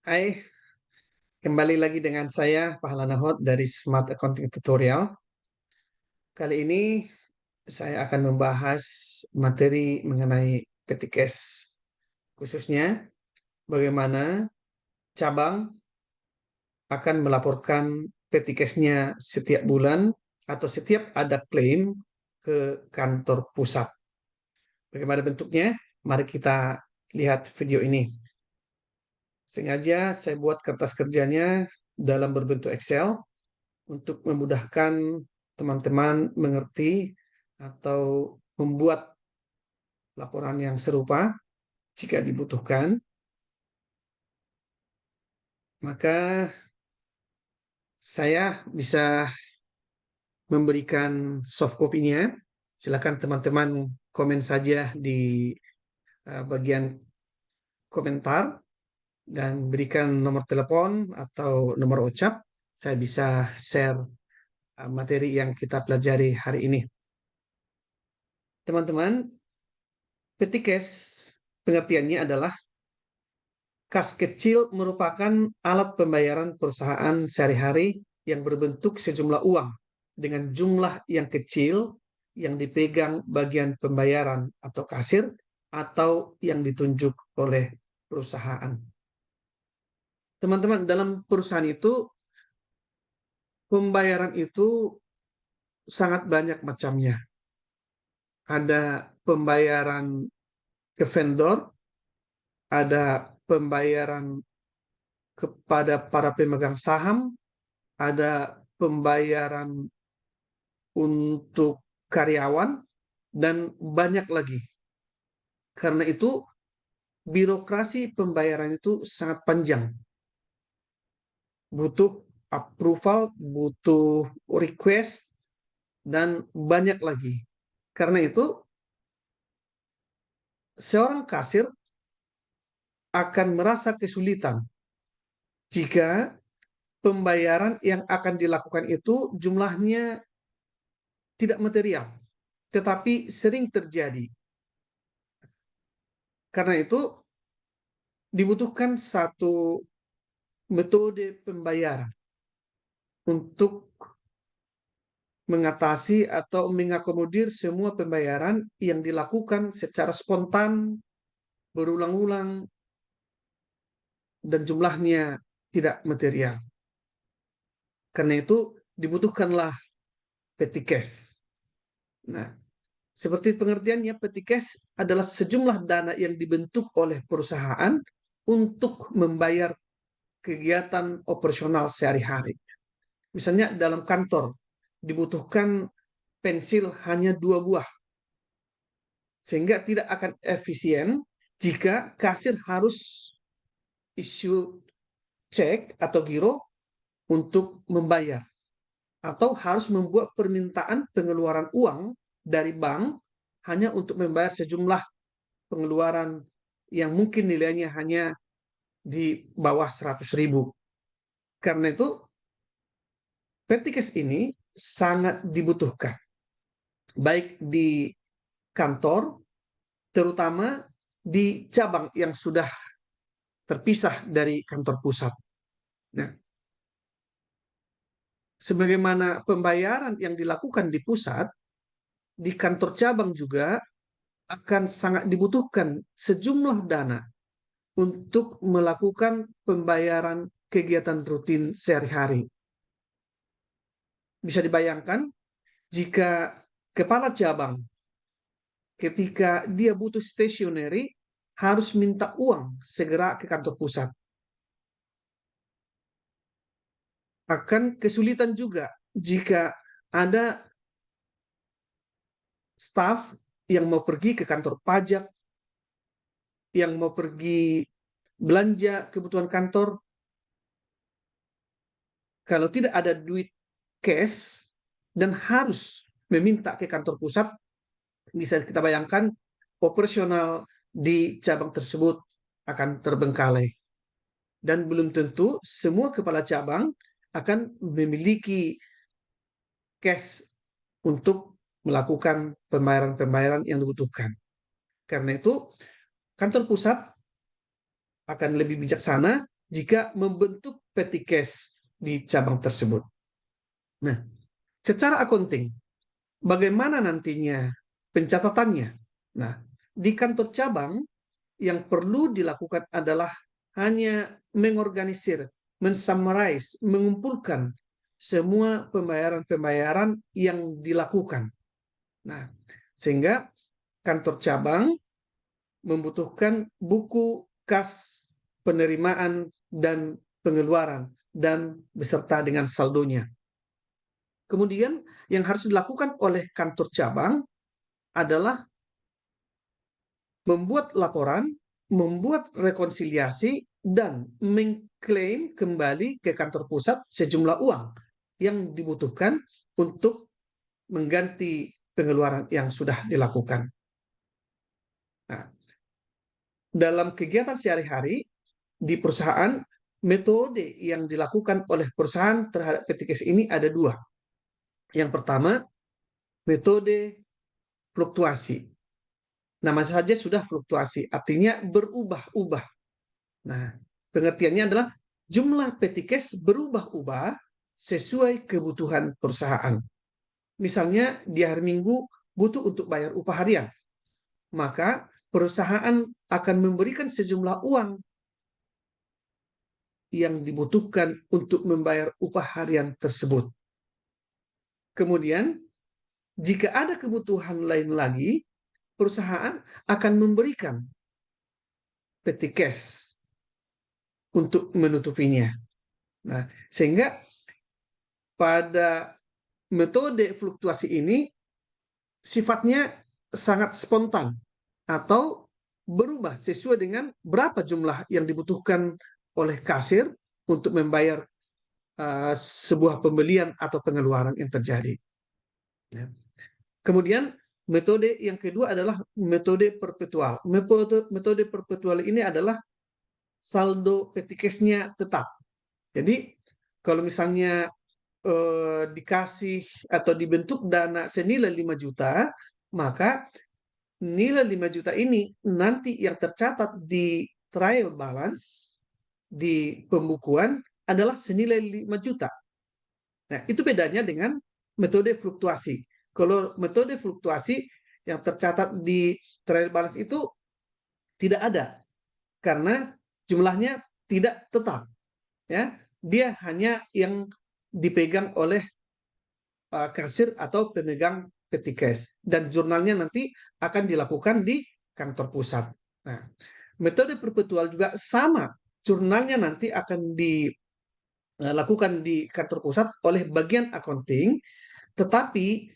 Hai, kembali lagi dengan saya Pahala Nahot dari Smart Accounting Tutorial. Kali ini saya akan membahas materi mengenai PTKS, khususnya bagaimana cabang akan melaporkan PTKS-nya setiap bulan atau setiap ada klaim ke kantor pusat. Bagaimana bentuknya? Mari kita lihat video ini. Sengaja saya buat kertas kerjanya dalam berbentuk Excel untuk memudahkan teman-teman mengerti atau membuat laporan yang serupa jika dibutuhkan. Maka saya bisa memberikan soft copy-nya. Silakan teman-teman komen saja di bagian komentar dan berikan nomor telepon atau nomor ucap. Saya bisa share materi yang kita pelajari hari ini. Teman-teman, PTKS pengertiannya adalah kas kecil merupakan alat pembayaran perusahaan sehari-hari yang berbentuk sejumlah uang dengan jumlah yang kecil yang dipegang bagian pembayaran atau kasir atau yang ditunjuk oleh perusahaan. Teman-teman, dalam perusahaan itu pembayaran itu sangat banyak macamnya. Ada pembayaran ke vendor, ada pembayaran kepada para pemegang saham, ada pembayaran untuk karyawan, dan banyak lagi. Karena itu, birokrasi pembayaran itu sangat panjang. Butuh approval, butuh request, dan banyak lagi. Karena itu, seorang kasir akan merasa kesulitan jika pembayaran yang akan dilakukan itu jumlahnya tidak material, tetapi sering terjadi. Karena itu, dibutuhkan satu metode pembayaran untuk mengatasi atau mengakomodir semua pembayaran yang dilakukan secara spontan, berulang-ulang, dan jumlahnya tidak material. Karena itu dibutuhkanlah PTKes. Nah, seperti pengertiannya, PTKes adalah sejumlah dana yang dibentuk oleh perusahaan untuk membayar kegiatan operasional sehari-hari. Misalnya dalam kantor dibutuhkan pensil hanya 2 buah, sehingga tidak akan efisien jika kasir harus issue cek atau giro untuk membayar, atau harus membuat permintaan pengeluaran uang dari bank hanya untuk membayar sejumlah pengeluaran yang mungkin nilainya hanya di bawah 100.000. Karena itu, PTKes ini sangat dibutuhkan, baik di kantor, terutama di cabang yang sudah terpisah dari kantor pusat. Nah, sebagaimana pembayaran yang dilakukan di pusat, di kantor cabang juga akan sangat dibutuhkan sejumlah dana untuk melakukan pembayaran kegiatan rutin sehari-hari. Bisa dibayangkan jika kepala cabang ketika dia butuh stationery harus minta uang segera ke kantor pusat. Akan kesulitan juga jika ada staf yang mau pergi ke kantor pajak, yang mau pergi belanja kebutuhan kantor, kalau tidak ada duit cash dan harus meminta ke kantor pusat, bisa kita bayangkan operasional di cabang tersebut akan terbengkalai. Dan belum tentu semua kepala cabang akan memiliki cash untuk melakukan pembayaran-pembayaran yang dibutuhkan. Karena itu, kantor pusat akan lebih bijaksana jika membentuk petty cash di cabang tersebut. Nah, secara accounting, bagaimana nantinya pencatatannya? Nah, di kantor cabang yang perlu dilakukan adalah hanya mengorganisir, mensummarize, mengumpulkan semua pembayaran-pembayaran yang dilakukan. Nah, sehingga kantor cabang membutuhkan buku kas penerimaan dan pengeluaran dan beserta dengan saldonya. Kemudian yang harus dilakukan oleh kantor cabang adalah membuat laporan, membuat rekonsiliasi, dan mengklaim kembali ke kantor pusat sejumlah uang yang dibutuhkan untuk mengganti pengeluaran yang sudah dilakukan. Nah, dalam kegiatan sehari-hari di perusahaan, metode yang dilakukan oleh perusahaan terhadap petty cash ini ada dua. Yang pertama, metode fluktuasi. Nama saja sudah fluktuasi, artinya berubah-ubah. Nah, pengertiannya adalah jumlah petty cash berubah-ubah sesuai kebutuhan perusahaan. Misalnya di hari Minggu butuh untuk bayar upah harian, maka perusahaan akan memberikan sejumlah uang yang dibutuhkan untuk membayar upah harian tersebut. Kemudian, jika ada kebutuhan lain lagi, perusahaan akan memberikan petty cash untuk menutupinya. Nah, sehingga pada metode fluktuasi ini sifatnya sangat spontan atau berubah sesuai dengan berapa jumlah yang dibutuhkan oleh kasir untuk membayar sebuah pembelian atau pengeluaran yang terjadi. Ya. Kemudian metode yang kedua adalah metode perpetual. Metode perpetual ini adalah saldo petty cash-nya tetap. Jadi kalau misalnya dikasih atau dibentuk dana senilai 5 juta, maka nilai 5 juta ini nanti yang tercatat di trial balance di pembukuan adalah senilai 5 juta. Nah, itu bedanya dengan metode fluktuasi. Kalau metode fluktuasi yang tercatat di trial balance itu tidak ada karena jumlahnya tidak tetap. Ya, dia hanya yang dipegang oleh kasir atau pemegang petty cash dan jurnalnya nanti akan dilakukan di kantor pusat. Nah, metode perpetual juga sama, jurnalnya nanti akan dilakukan di kantor pusat oleh bagian accounting, tetapi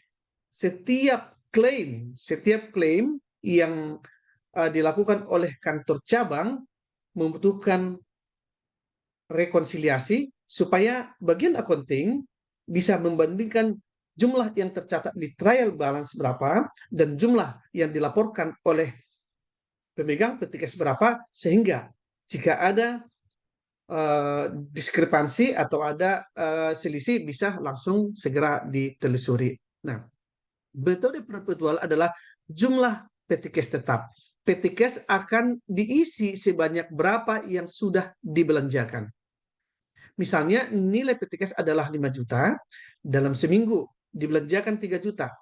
setiap klaim yang dilakukan oleh kantor cabang membutuhkan rekonsiliasi supaya bagian accounting bisa membandingkan jumlah yang tercatat di trial balance berapa dan jumlah yang dilaporkan oleh pemegang petty cash berapa, sehingga jika ada diskrepansi atau ada selisih bisa langsung segera ditelusuri. Nah, metode perpetual adalah jumlah petty cash tetap. Petty cash akan diisi sebanyak berapa yang sudah dibelanjakan. Misalnya nilai petty cash adalah 5 juta, dalam seminggu dibelanjakan 3 juta.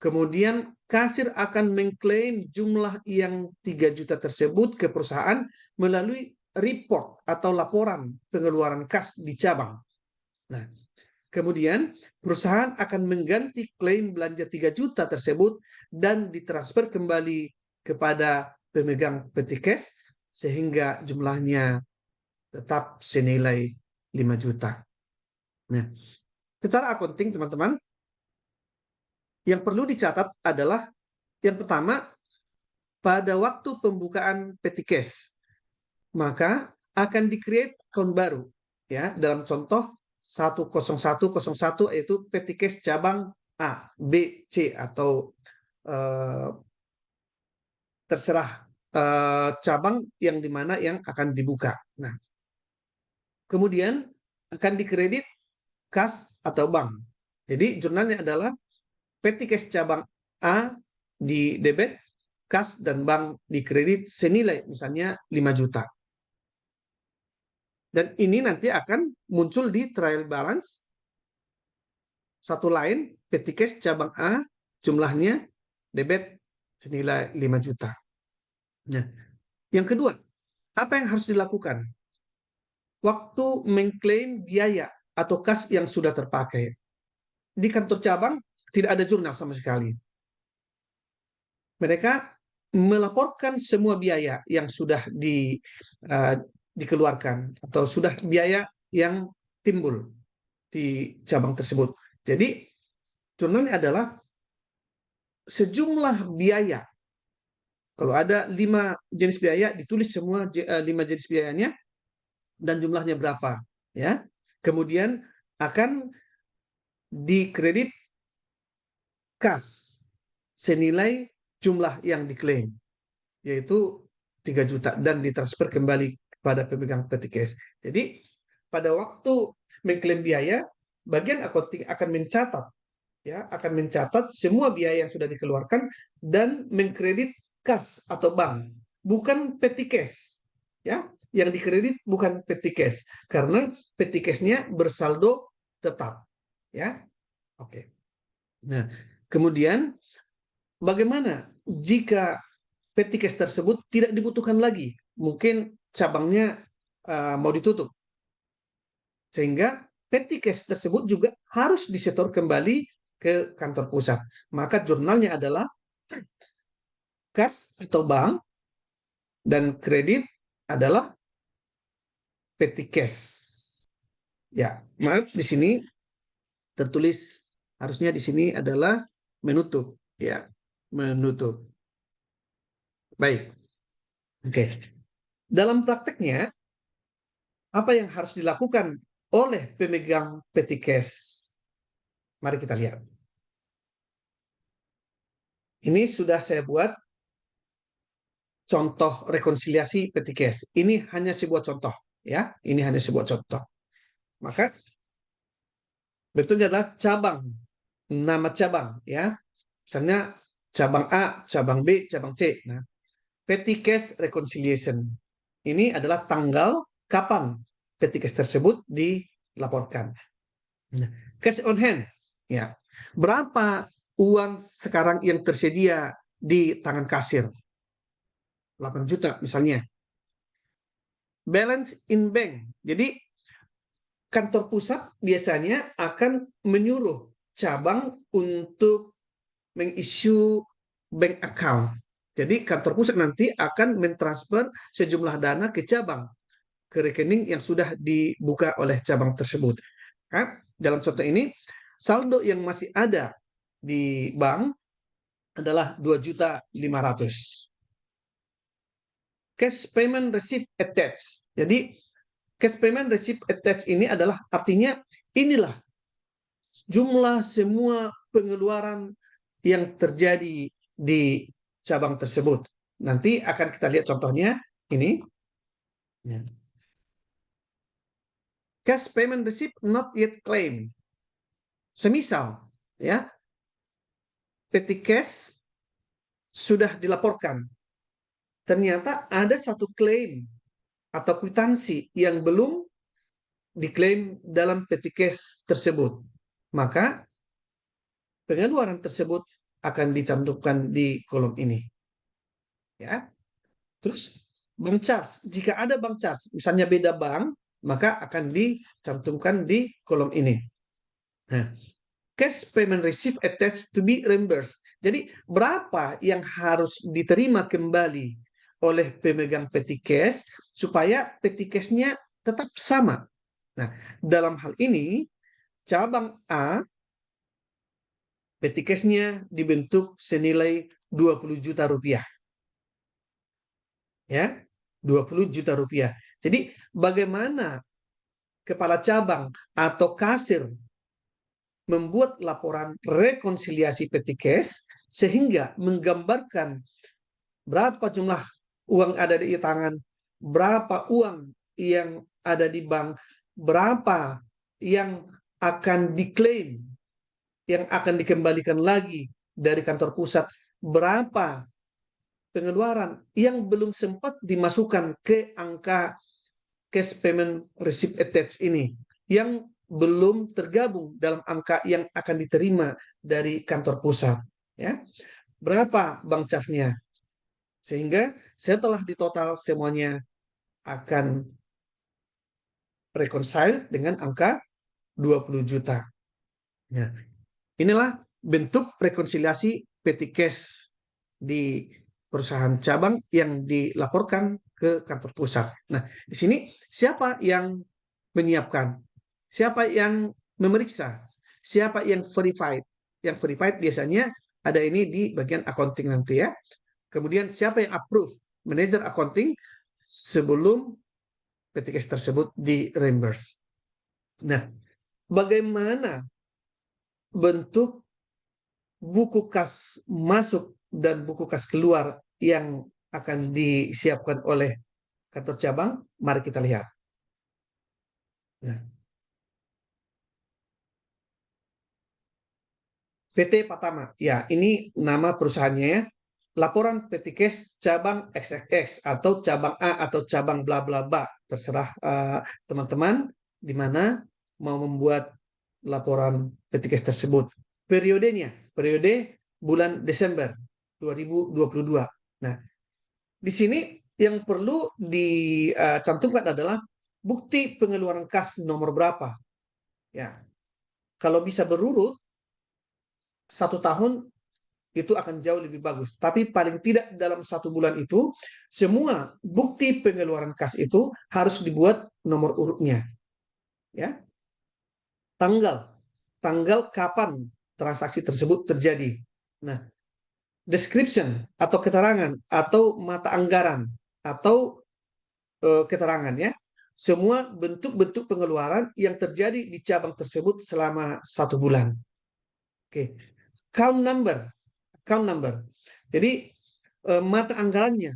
Kemudian kasir akan mengklaim jumlah yang 3 juta tersebut ke perusahaan melalui report atau laporan pengeluaran kas di cabang. Nah, kemudian perusahaan akan mengganti klaim belanja 3 juta tersebut dan ditransfer kembali kepada pemegang petty cash sehingga jumlahnya tetap senilai 5 juta. Nah, secara accounting teman-teman, yang perlu dicatat adalah yang pertama, pada waktu pembukaan petty cash, maka akan di-create account baru. Ya, dalam contoh 10101 yaitu petty cash cabang A, B, C atau terserah cabang yang dimana yang akan dibuka. Nah, kemudian akan dikredit kas atau bank. Jadi jurnalnya adalah petty cash cabang A di debit, kas dan bank di kredit senilai misalnya 5 juta. Dan ini nanti akan muncul di trial balance. Satu lain, petty cash cabang A, jumlahnya debit senilai 5 juta. Nah, yang kedua, apa yang harus dilakukan? Waktu mengklaim biaya atau kas yang sudah terpakai. Di kantor cabang tidak ada jurnal sama sekali. Mereka melaporkan semua biaya yang sudah dikeluarkan atau sudah biaya yang timbul di cabang tersebut. Jadi jurnalnya adalah sejumlah biaya. Kalau ada 5 jenis biaya, ditulis semua 5 jenis biayanya dan jumlahnya berapa. Ya, kemudian akan dikredit kas senilai jumlah yang diklaim, yaitu 3 juta dan ditransfer kembali kepada pemegang petty cash. Jadi pada waktu mengklaim biaya, bagian accounting akan mencatat, ya, akan mencatat semua biaya yang sudah dikeluarkan dan mengkredit kas atau bank, bukan petty cash, ya. Yang dikredit bukan petty cash karena petty cash-nya bersaldo tetap, ya. Oke. Nah, kemudian bagaimana jika petty cash tersebut tidak dibutuhkan lagi? Mungkin cabangnya mau ditutup. Sehingga petty cash tersebut juga harus disetor kembali ke kantor pusat. Maka jurnalnya adalah kas atau bank dan kredit adalah petty cash. Ya, maaf di sini tertulis harusnya di sini adalah menutup, ya, menutup. Baik. Oke. Dalam prakteknya apa yang harus dilakukan oleh pemegang petty cash? Mari kita lihat. Ini sudah saya buat contoh rekonsiliasi petty cash. Ini hanya sebuah contoh, ya. Ini hanya sebuah contoh. Maka betulnya adalah cabang, nama cabang, ya. Misalnya cabang A, cabang B, cabang C. Nah, petty cash reconciliation ini adalah tanggal kapan petty cash tersebut dilaporkan. Nah, cash on hand, ya. Berapa uang sekarang yang tersedia di tangan kasir? 8 juta misalnya. Balance in bank. Jadi kantor pusat biasanya akan menyuruh cabang untuk mengissue bank account. Jadi kantor pusat nanti akan mentransfer sejumlah dana ke cabang, ke rekening yang sudah dibuka oleh cabang tersebut. Nah, dalam contoh ini, saldo yang masih ada di bank adalah 2.500.000. Cash payment receipt attached. Jadi cash payment receipt attached ini adalah artinya inilah jumlah semua pengeluaran yang terjadi di cabang tersebut. Nanti akan kita lihat contohnya ini. Cash payment receipt not yet claimed. Semisal, ya, petty cash sudah dilaporkan. Ternyata ada satu klaim atau kwitansi yang belum diklaim dalam petty cash tersebut. Maka pengeluaran tersebut akan dicantumkan di kolom ini. Ya. Terus bank charge, jika ada bank charge, misalnya beda bank, maka akan dicantumkan di kolom ini. Nah, cash payment receipt attached to be reimbursed. Jadi berapa yang harus diterima kembali oleh pemegang petty cash supaya petty cash-nya tetap sama. Nah, dalam hal ini cabang A petty cash-nya dibentuk senilai 20 juta rupiah. Ya, 20 juta rupiah. Jadi bagaimana kepala cabang atau kasir membuat laporan rekonsiliasi petty cash sehingga menggambarkan berapa jumlah uang ada di tangan, berapa uang yang ada di bank, berapa yang akan diklaim, yang akan dikembalikan lagi dari kantor pusat, berapa pengeluaran yang belum sempat dimasukkan ke angka cash payment receipt attached ini yang belum tergabung dalam angka yang akan diterima dari kantor pusat. Ya, berapa bank charge-nya? Sehingga setelah ditotal semuanya akan reconcile dengan angka 20 juta. Nah, inilah bentuk rekonsiliasi petty cash di perusahaan cabang yang dilaporkan ke kantor pusat. Nah, di sini siapa yang menyiapkan? Siapa yang memeriksa? Siapa yang verified? Yang verified biasanya ada ini di bagian accounting nanti ya. Kemudian siapa yang approve? Manager accounting sebelum petty cash tersebut di reimburse. Nah, bagaimana bentuk buku kas masuk dan buku kas keluar yang akan disiapkan oleh kantor cabang? Mari kita lihat. Nah, PT Patama, ya ini nama perusahaannya ya. Laporan petty cash cabang XXX atau cabang A atau cabang bla bla bla, terserah teman-teman di mana mau membuat laporan petty cash tersebut. Periodenya, periode bulan Desember 2022. Nah, di sini yang perlu dicantumkan adalah bukti pengeluaran kas nomor berapa. Ya, kalau bisa berurut 1 tahun itu akan jauh lebih bagus. Tapi paling tidak dalam 1 bulan itu, semua bukti pengeluaran kas itu harus dibuat nomor urutnya. Ya, tanggal kapan transaksi tersebut terjadi. Nah, description atau keterangan atau mata anggaran atau keterangan ya, semua bentuk-bentuk pengeluaran yang terjadi di cabang tersebut selama 1 bulan. Oke, count number. Jadi mata anggarannya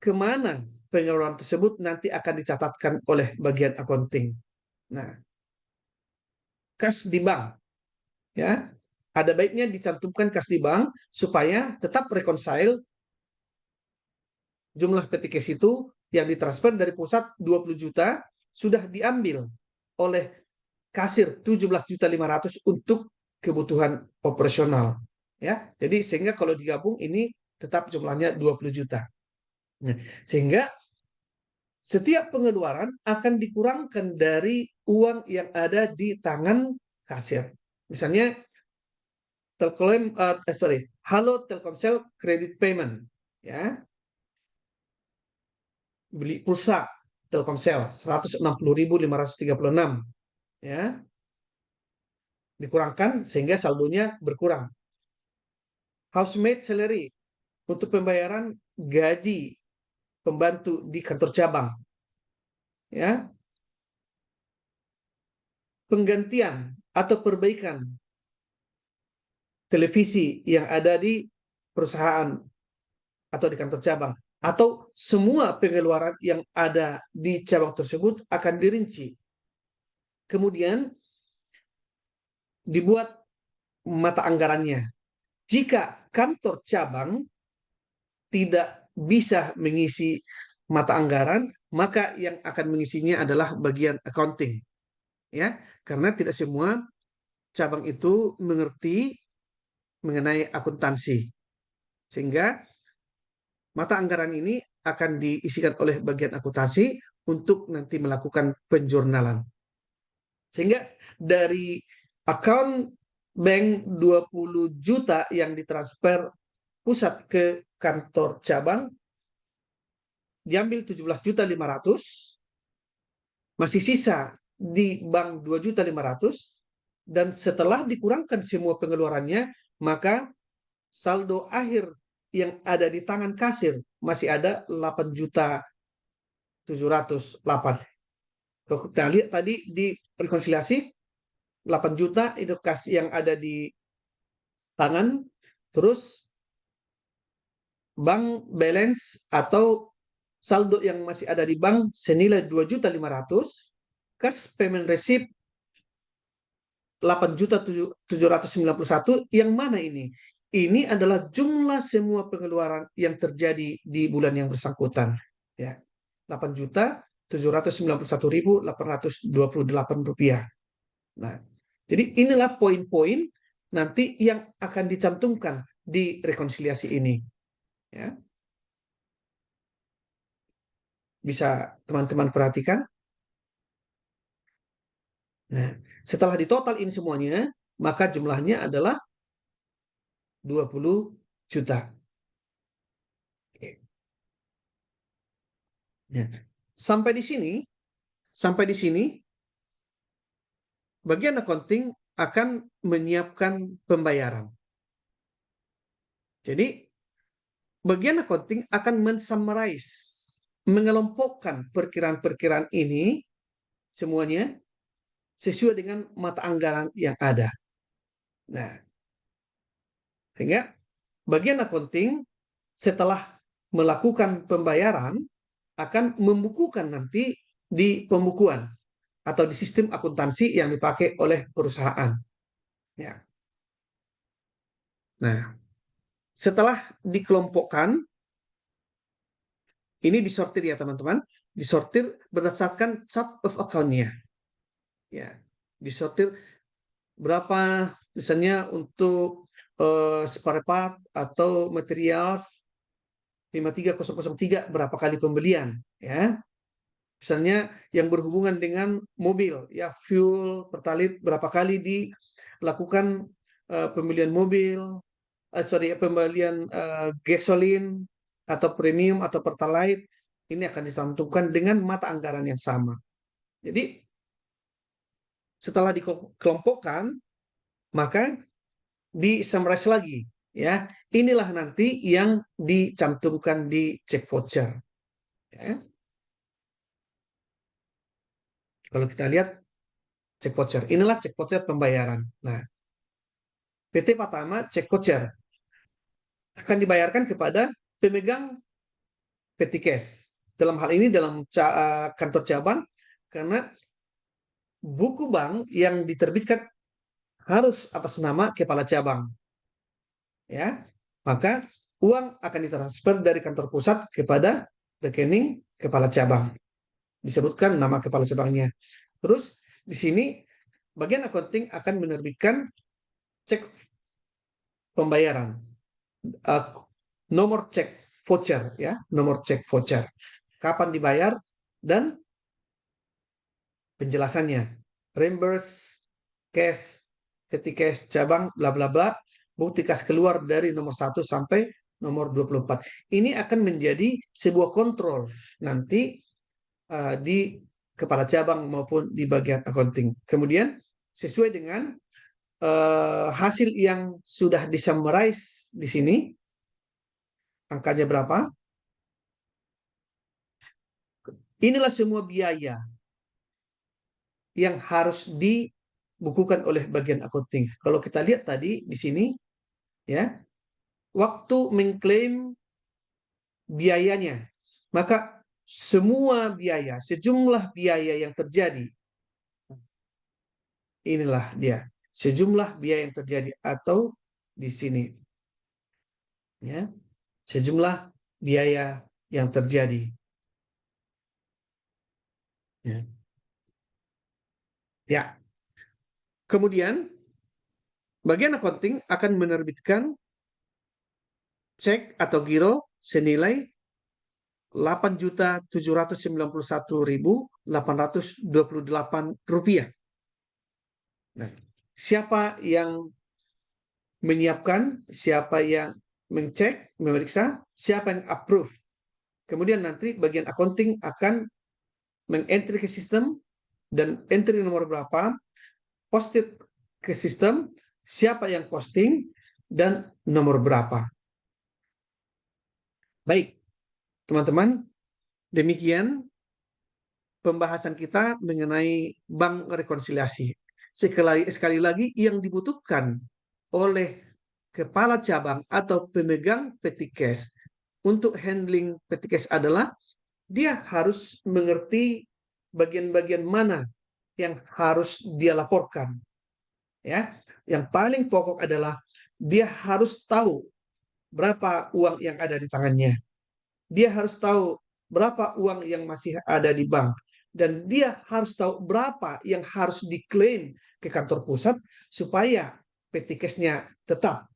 kemana pengeluaran tersebut nanti akan dicatatkan oleh bagian accounting. Nah, kas di bank, ya ada baiknya dicantumkan kas di bank supaya tetap reconcile jumlah petty cash itu yang ditransfer dari pusat 20 juta sudah diambil oleh kasir 17.500.000 untuk kebutuhan operasional. Ya, jadi sehingga kalau digabung ini tetap jumlahnya 20 juta. Nah, sehingga setiap pengeluaran akan dikurangkan dari uang yang ada di tangan kasir. Misalnya Halo Telkomsel credit payment, ya, beli pulsa Telkomsel 160.536, ya, dikurangkan sehingga saldonya berkurang. Housemaid salary untuk pembayaran gaji pembantu di kantor cabang, ya, penggantian atau perbaikan televisi yang ada di perusahaan atau di kantor cabang, atau semua pengeluaran yang ada di cabang tersebut akan dirinci. Kemudian dibuat mata anggarannya. Jika kantor cabang tidak bisa mengisi mata anggaran, maka yang akan mengisinya adalah bagian accounting. Ya, karena tidak semua cabang itu mengerti mengenai akuntansi. Sehingga mata anggaran ini akan diisikan oleh bagian akuntansi untuk nanti melakukan penjurnalan. Sehingga dari account bank 20 juta yang ditransfer pusat ke kantor cabang, diambil 17.500.000, masih sisa di bank 2.500.000, dan setelah dikurangkan semua pengeluarannya, maka saldo akhir yang ada di tangan kasir masih ada 8.708. Kalau kita lihat tadi di rekonsiliasi 8 juta itu kas yang ada di tangan, terus bank balance atau saldo yang masih ada di bank senilai 2.500.000, cash payment receipt 8.791, yang mana ini? Ini adalah jumlah semua pengeluaran yang terjadi di bulan yang bersangkutan. Ya, 8 juta Rp791.828. Nah, jadi inilah poin-poin nanti yang akan dicantumkan di rekonsiliasi ini. Ya. Bisa teman-teman perhatikan. Nah, setelah ditotal ini semuanya, maka jumlahnya adalah 20 juta. Oke. Ya. Sampai di sini, bagian accounting akan menyiapkan pembayaran. Jadi, bagian accounting akan mensummarize, mengelompokkan perkiraan-perkiraan ini semuanya sesuai dengan mata anggaran yang ada. Nah, sehingga bagian accounting setelah melakukan pembayaran akan membukukan nanti di pembukuan atau di sistem akuntansi yang dipakai oleh perusahaan. Ya. Nah, setelah dikelompokkan, ini disortir ya teman-teman, disortir berdasarkan chart of account-nya. Ya, disortir berapa misalnya untuk spare part atau materials 53003 berapa kali pembelian, ya. Misalnya yang berhubungan dengan mobil, ya fuel, pertalite berapa kali dilakukan pembelian mobil, pembelian gasolin atau premium atau pertalite, ini akan dicantumkan dengan mata anggaran yang sama. Jadi setelah dikelompokkan, maka di-summarize lagi, ya. Inilah nanti yang dicantumkan di cek voucher. Ya. Kalau kita lihat cek voucher, inilah cek voucher pembayaran. Nah, PT Patama cek voucher akan dibayarkan kepada pemegang petty cash. Dalam hal ini dalam kantor cabang, karena buku bank yang diterbitkan harus atas nama kepala cabang. Ya, maka uang akan ditransfer dari kantor pusat kepada rekening kepala cabang. Disebutkan nama kepala cabangnya. Terus di sini bagian accounting akan menerbitkan cek pembayaran, nomor cek voucher, ya, nomor cek voucher, kapan dibayar dan penjelasannya, reimburse, cash, petty cash cabang, bla bla bla, bukti kas keluar dari nomor 1 sampai nomor 24. Ini akan menjadi sebuah kontrol nanti di kepala cabang maupun di bagian accounting. Kemudian sesuai dengan hasil yang sudah disummarize di sini, angkanya berapa? Inilah semua biaya yang harus dibukukan oleh bagian accounting. Kalau kita lihat tadi di sini, ya, waktu mengklaim biayanya, maka semua biaya, sejumlah biaya yang terjadi, inilah dia, sejumlah biaya yang terjadi, atau di sini, ya, sejumlah biaya yang terjadi. Ya. Ya. Kemudian bagian accounting akan menerbitkan cek atau giro senilai Rp8.791.828. Nah, siapa yang menyiapkan, siapa yang mengcek, memeriksa, siapa yang approve. Kemudian nanti bagian accounting akan mengentry ke sistem dan entry nomor berapa, posted ke sistem, siapa yang posting, dan nomor berapa. Baik, teman-teman, demikian pembahasan kita mengenai bank rekonsiliasi. Sekali lagi, yang dibutuhkan oleh kepala cabang atau pemegang petty cash untuk handling petty cash adalah dia harus mengerti bagian-bagian mana yang harus dia laporkan. Ya, yang paling pokok adalah dia harus tahu berapa uang yang ada di tangannya. Dia harus tahu berapa uang yang masih ada di bank. Dan dia harus tahu berapa yang harus diklaim ke kantor pusat supaya PT Cash-nya tetap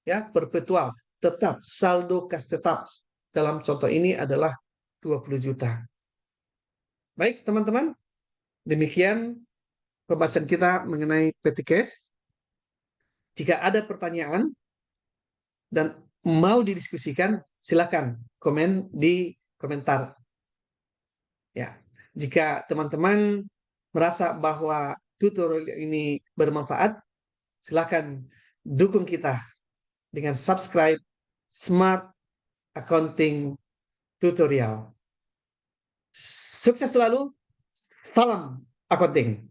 ya perpetual, tetap saldo kas tetap. Dalam contoh ini adalah 20 juta. Baik, teman-teman, demikian pembahasan kita mengenai PT Cash. Jika ada pertanyaan dan mau didiskusikan, silakan komen di komentar. Ya, jika teman-teman merasa bahwa tutorial ini bermanfaat, silakan dukung kita dengan subscribe Smart Accounting Tutorial. Sukses selalu, salam accounting.